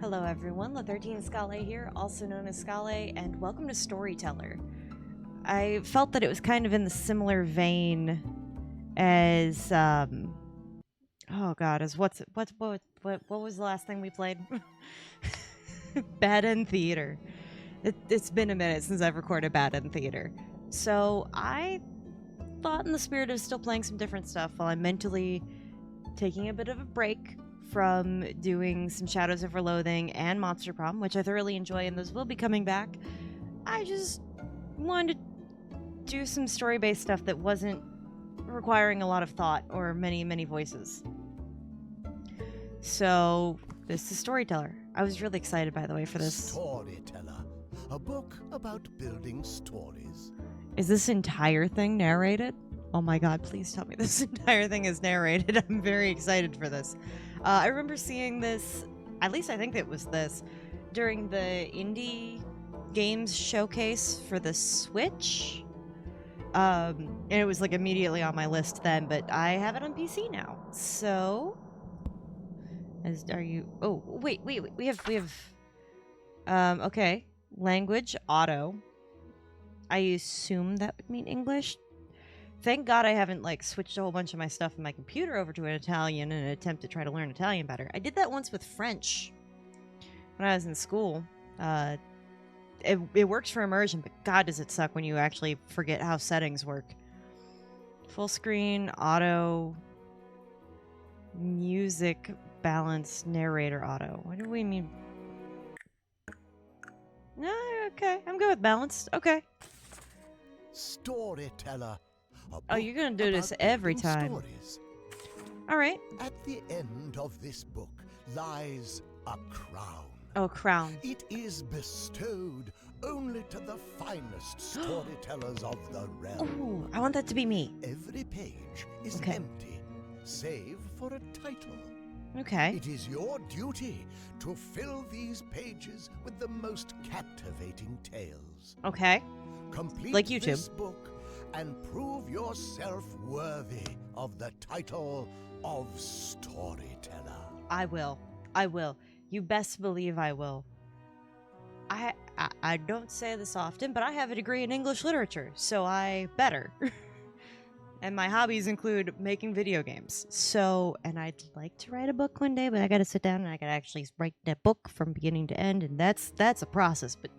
Hello everyone, La13 Scale here, also known as Scale, and welcome to Storyteller. I felt that it was kind of in the similar vein as, oh god, as what was the last thing we played? Bad End Theater. It's been a minute since I've recorded Bad End Theater. So I thought in the spirit of still playing some different stuff while I'm mentally taking a bit of a break from doing some Shadows of Loathing and Monster Prom, which I thoroughly enjoy, and those will be coming back. I just wanted to do some story-based stuff that wasn't requiring a lot of thought or many voices. So, this is Storyteller. I was really excited, by the way, for this. Storyteller, a book about building stories. Is this entire thing narrated? Oh my god, please tell me this entire thing is narrated. I'm very excited for this. I remember seeing this, at least I think it was this, during the indie games showcase for the Switch. And it was like immediately on my list then, but I have it on PC now. So, oh, wait, we have, okay. Language, auto. I assume that would mean English. Thank God I haven't, like, switched a whole bunch of my stuff in my computer over to an Italian in an attempt to try to learn Italian better. I did that once with French when I was in school. It works for immersion, but God does it suck when you actually forget how settings work. Full screen, auto, music, balance, narrator, auto. What do we mean? No, okay. I'm good with balanced. Okay. Storyteller. Oh, you're gonna do this every time. Stories. All right. At the end of this book lies a crown. Oh, crown. It is bestowed only to the finest storytellers of the realm. Oh, I want that to be me. Every page is Okay. empty, save for a title. Okay. It is your duty to fill these pages with the most captivating tales. Okay. Complete Like YouTube. this book and prove yourself worthy of the title of Storyteller. I will. I will. You best believe I will. I don't say this often, but I have a degree in English literature, so I better. And my hobbies include making video games. So, and I'd like to write a book one day, but I gotta sit down and I gotta actually write that book from beginning to end, and that's a process, but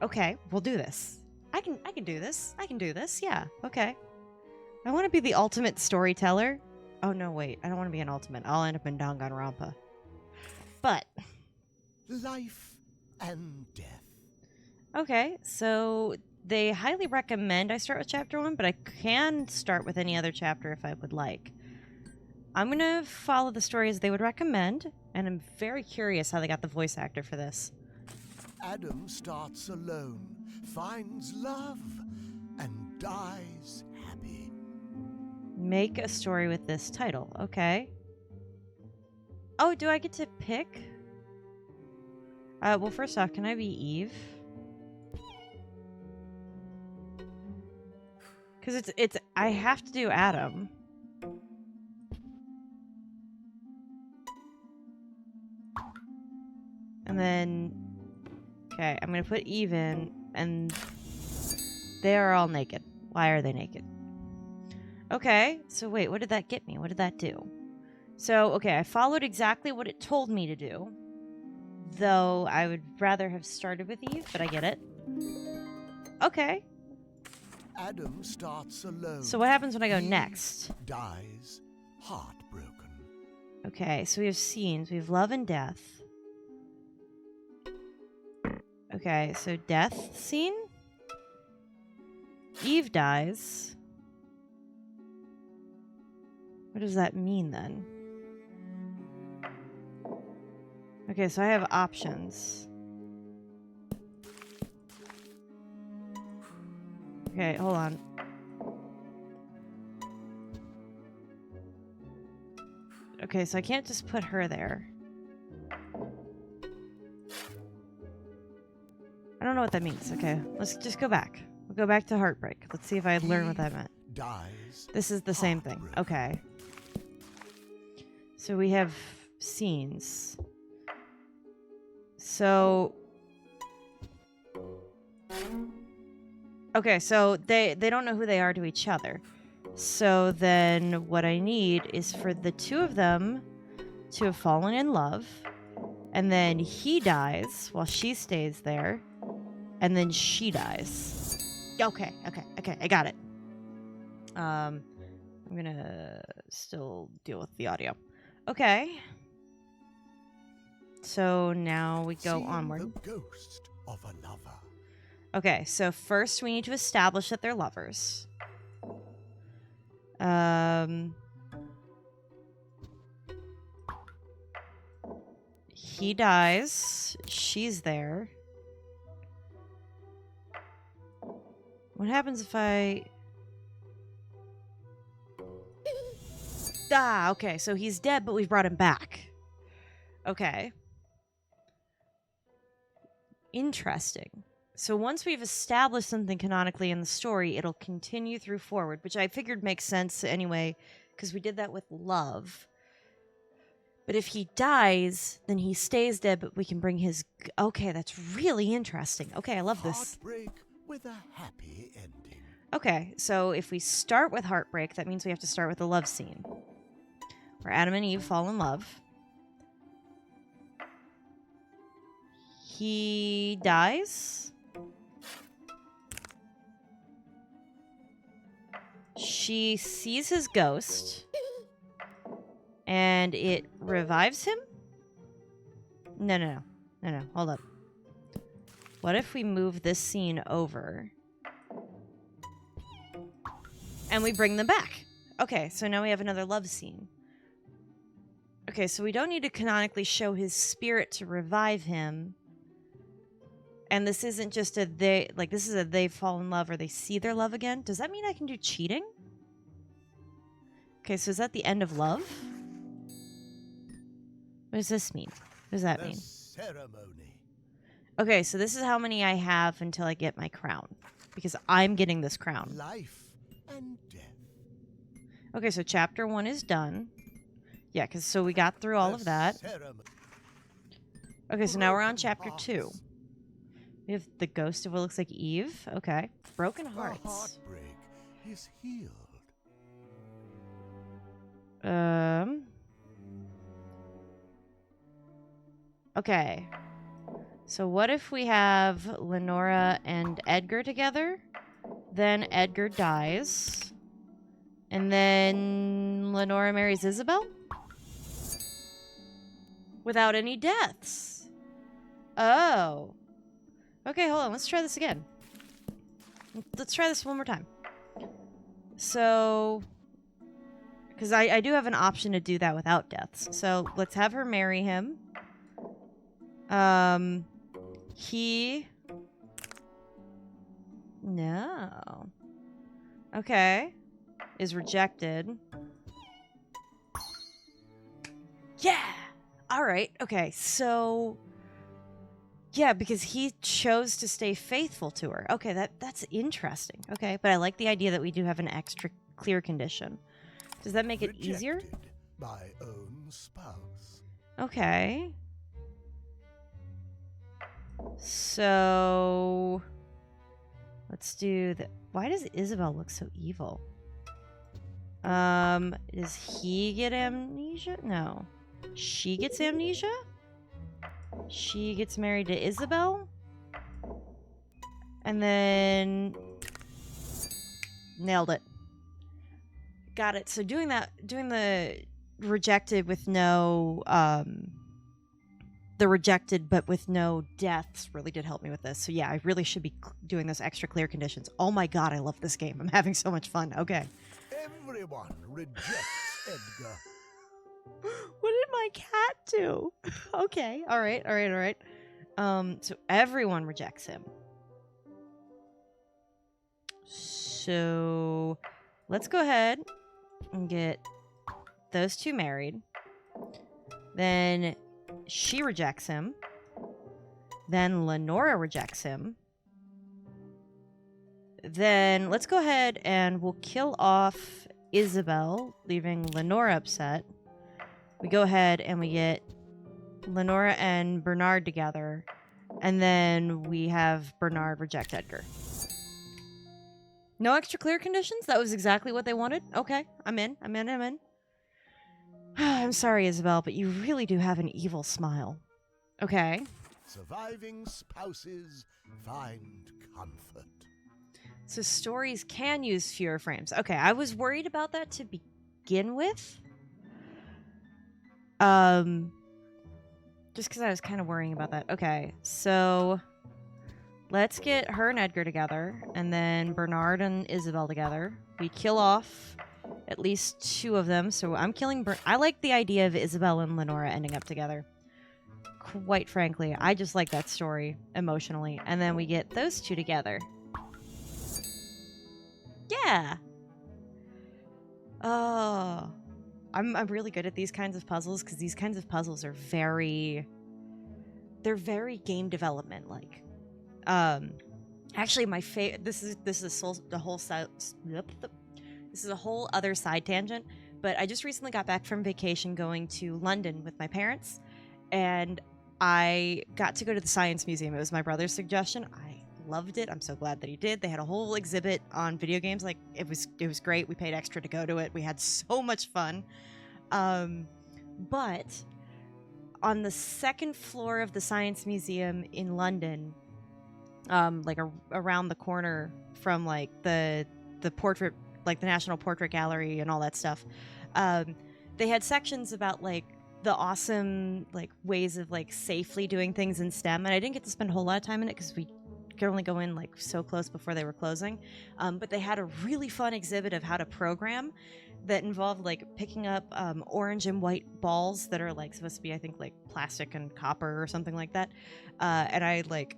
okay, we'll do this. I can do this. I can do this. Yeah. Okay. I want to be the ultimate storyteller. Oh no, wait. I don't want to be an ultimate. I'll end up in Danganronpa. But Life and death. okay, so they highly recommend I start with chapter 1, but I can start with any other chapter if I would like. I'm going to follow the story as they would recommend, and I'm very curious how they got the voice actor for this. Adam starts alone, finds love, and dies happy. Make a story with this title. Okay. Oh, do I get to pick? Well, first off, can I be Eve? Because I have to do Adam. And then, okay, I'm going to put Eve in, and they are all naked. Why are they naked? Okay, so wait, what did that get me? What did that do? So, okay, I followed exactly what it told me to do. Though I would rather have started with Eve, but I get it. Okay. Adam starts alone. So what happens when I go He next? Dies heartbroken. Okay, so we have scenes. We have love and death. Okay, so death scene. Eve dies. What does that mean then? Okay, so I have options. Okay, hold on. Okay, so I can't just put her there. I don't know what that means. Okay, let's just go back. We'll go back to heartbreak. Let's see if I learn what that meant. Dies. This is the same thing. Heartbroken. Okay. So we have scenes. So... Okay, so they don't know who they are to each other. So then what I need is for the two of them to have fallen in love. And then he dies while she stays there. And then she dies. Okay, I got it. I'm gonna still deal with the audio. Okay. So now we go onward. The ghost of a lover. Okay, so first we need to establish that they're lovers. He dies. She's there. What happens if I... Ah, okay, so he's dead, but we've brought him back. Okay. Interesting. So once we've established something canonically in the story, it'll continue through forward, which I figured makes sense anyway, because we did that with love. But if he dies, then he stays dead, but we can bring his... Okay, that's really interesting. Okay, I love this. Heartbreak with a happy ending. Okay, so if we start with heartbreak, that means we have to start with a love scene. Where Adam and Eve fall in love. He dies. She sees his ghost. And it revives him? No. Hold up. What if we move this scene over? And we bring them back. Okay, so now we have another love scene. Okay, so we don't need to canonically show his spirit to revive him. And this isn't just a they... Like, this is a they fall in love or they see their love again. Does that mean I can do cheating? Okay, so is that the end of love? What does this mean? What does that mean? Ceremony. Okay, so this is how many I have until I get my crown. Because I'm getting this crown. Life and death. Okay, so chapter 1 is done. Yeah, because so we got through all of that. Okay, so now we're on chapter 2. We have the ghost of what looks like Eve. Okay. Broken hearts. The heartbreak is healed. Okay. So what if we have Lenora and Edgar together? Then Edgar dies. And then Lenora marries Isabel? Without any deaths. Oh. Okay, hold on. Let's try this again. Let's try this one more time. So... Because I do have an option to do that without deaths. So let's have her marry him. He... No. Okay. Is rejected. Yeah! Alright, okay, so... Yeah, because he chose to stay faithful to her. Okay, that's interesting. Okay, but I like the idea that we do have an extra clear condition. Does that make it easier? Rejected by own spouse. Okay. So... Let's do the... Why does Isabel look so evil? Does he get amnesia? No. She gets amnesia? She gets married to Isabel? And then... Nailed it. Got it. So doing the rejected with no, the rejected but with no deaths really did help me with this. So yeah, I really should be doing those extra clear conditions. Oh my god, I love this game. I'm having so much fun. Okay. Everyone rejects Edgar. What did my cat do? Okay. All right. So everyone rejects him. So let's go ahead and get those two married. Then she rejects him. Then Lenora rejects him. Then let's go ahead and we'll kill off Isabel, leaving Lenora upset. We go ahead and we get Lenora and Bernard together, and then we have Bernard reject Edgar. No extra clear conditions? That was exactly what they wanted? Okay, I'm in. I'm sorry, Isabel, but you really do have an evil smile. Okay. Surviving spouses find comfort. So stories can use fewer frames. Okay, I was worried about that to begin with. Just because I was kind of worrying about that. Okay, so let's get her and Edgar together, and then Bernard and Isabel together. We kill off at least 2 of them. So I'm killing I like the idea of Isabel and Lenora ending up together. Quite frankly, I just like that story emotionally. And then we get those 2 together. Yeah. Oh. I'm really good at these kinds of puzzles because these kinds of puzzles are they're very game development like. Actually, my favorite. This is a whole other side tangent. But I just recently got back from vacation going to London with my parents, and I got to go to the Science Museum. It was my brother's suggestion. I loved it. I'm so glad that he did. They had a whole exhibit on video games. Like it was great. We paid extra to go to it. We had so much fun. But on the 2nd floor of the Science Museum in London, around the corner from like the portrait, like the National Portrait Gallery and all that stuff, they had sections about like the awesome like ways of like safely doing things in STEM, and I didn't get to spend a whole lot of time in it because we could only go in like so close before they were closing. But they had a really fun exhibit of how to program that involved like picking up orange and white balls that are like supposed to be, I think, like plastic and copper or something like that. And I like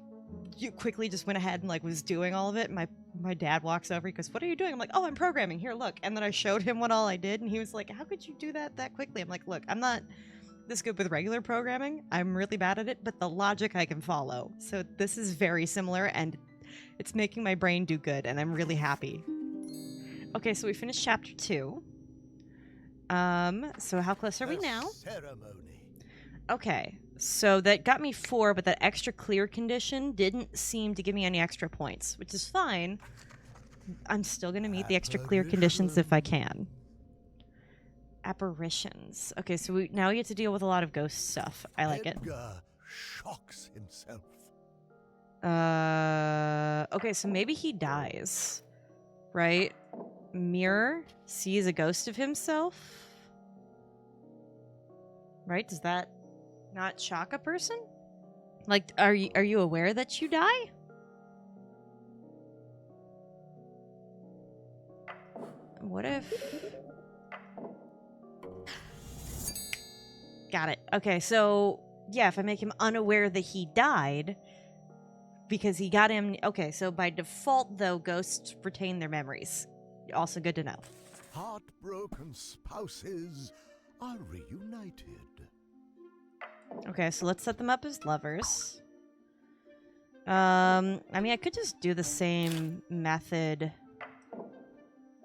quickly just went ahead and like was doing all of it. My dad walks over, he goes, "What are you doing?" I'm like, "Oh, I'm programming. Here, look." And then I showed him what all I did, and he was like, "How could you do that quickly?" I'm like, "Look, I'm not this good with regular programming. I'm really bad at it, but the logic I can follow. So this is very similar, and it's making my brain do good, and I'm really happy." Okay, so we finished chapter 2. So how close are we now? Ceremony. Okay, so that got me 4, but that extra clear condition didn't seem to give me any extra points, which is fine. I'm still gonna meet the extra clear conditions if I can. Apparitions. Okay, so now we get to deal with a lot of ghost stuff. I like it. Edgar shocks himself. Okay, so maybe he dies, right? Mirror sees a ghost of himself, right? Does that not shock a person? Like, are you aware that you die? What if... Got it. Okay, so yeah, if I make him unaware that he died because he got him... Okay, so by default, though, ghosts retain their memories. Also good to know. Heartbroken spouses are reunited. Okay, so let's set them up as lovers. I mean, I could just do the same method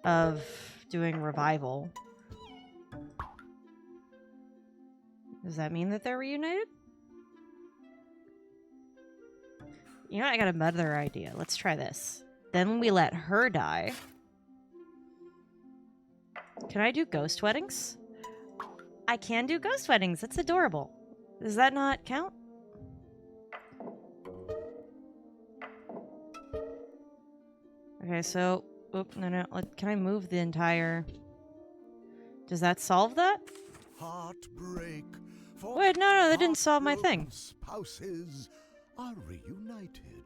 of doing revival. Does that mean that they're reunited? You know what? I got a better idea. Let's try this. Then we let her die. Can I do ghost weddings? I can do ghost weddings. That's adorable. Does that not count? Okay, so... Oop, no. Can I move the entire... Does that solve that? Heartbreak. Wait, no, that didn't solve my thing. Spouses are reunited.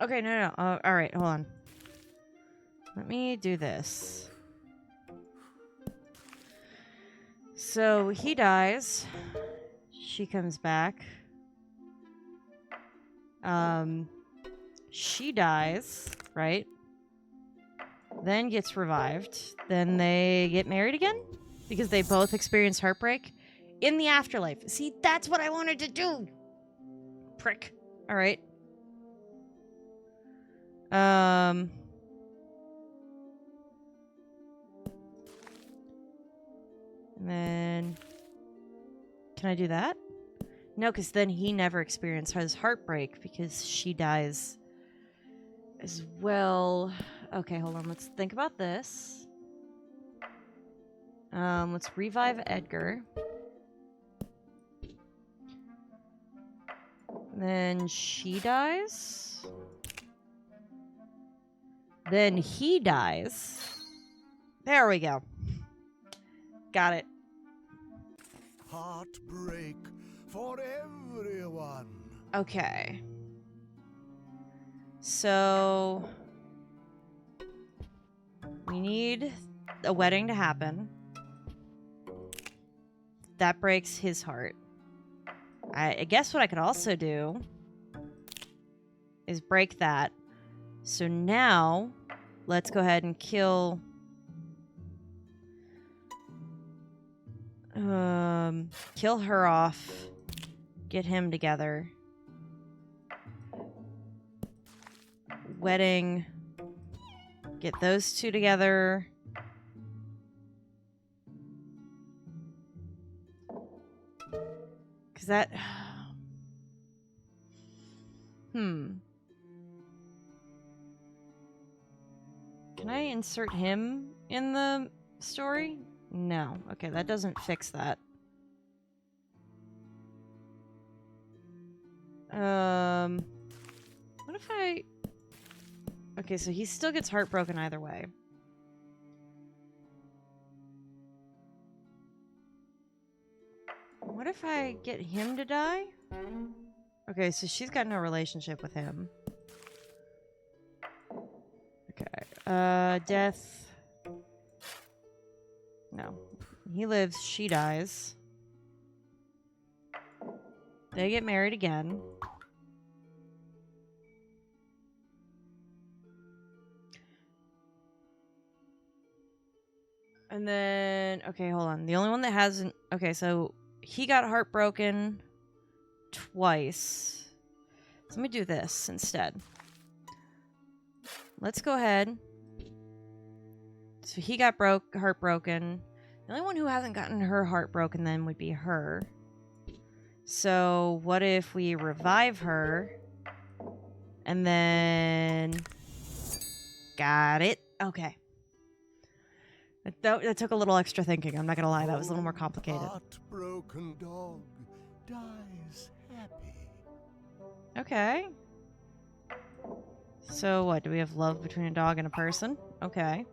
Okay, no. All right, hold on. Let me do this. So he dies. She comes back. She dies, right? Then gets revived. Then they get married again because they both experience heartbreak in the afterlife. See, that's what I wanted to do. Prick. All right. I, And then... Can I do that? No, because then he never experienced his heartbreak because she dies as well. Okay, hold on. Let's think about this. Let's revive Edgar. Then she dies. Then he dies. There we go. Got it. Heartbreak for everyone. Okay. So we need a wedding to happen. That breaks his heart. I guess what I could also do is break that. So now let's go ahead and kill kill her off. Get him together. Wedding. Get those two together. Cause that Can I insert him in the story? No. Okay, that doesn't fix that. What if I... Okay, so he still gets heartbroken either way. What if I get him to die? Okay, so she's got no relationship with him. Okay. Death. No. He lives, she dies. They get married again. And then, okay, hold on. The only one that hasn't... Okay, so he got heartbroken twice. So let me do this instead. Let's go ahead. So he got heartbroken. The only one who hasn't gotten her heartbroken then would be her. So what if we revive her? And then... Got it. Okay. That took a little extra thinking. I'm not gonna lie. That was a little more complicated. Heartbroken dog dies happy. Okay. So what? Do we have love between a dog and a person? Okay.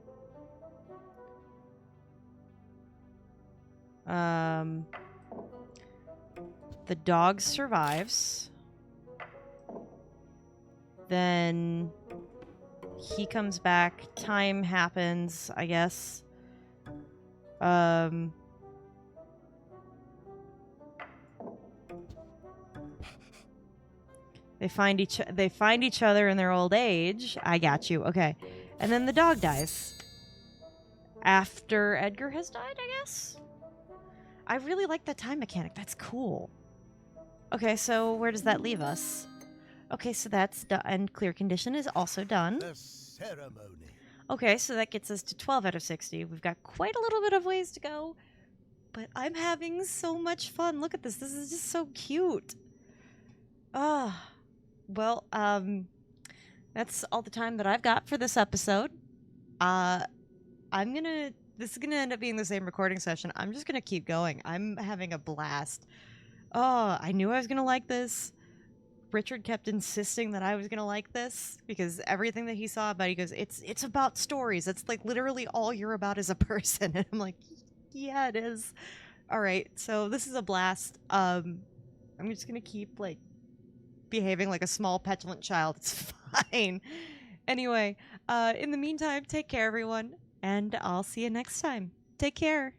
The dog survives. Then he comes back. Time happens, I guess. They find each other in their old age. I got you. Okay. And then the dog dies. After Edgar has died, I guess? I really like that time mechanic. That's cool. Okay, so where does that leave us? Okay, so that's done. And clear condition is also done. The ceremony. Okay, so that gets us to 12 out of 60. We've got quite a little bit of ways to go. But I'm having so much fun. Look at this. This is just so cute. Ah. Well, that's all the time that I've got for this episode. This is gonna end up being the same recording session. I'm just gonna keep going. I'm having a blast. Oh, I knew I was gonna like this. Richard kept insisting that I was gonna like this because everything that he saw about it, he goes, it's about stories. It's like literally all you're about as a person. And I'm like, yeah, it is. All right, so this is a blast. I'm just gonna keep like behaving like a small petulant child. It's fine. Anyway, in the meantime, take care, everyone, and I'll see you next time. Take care.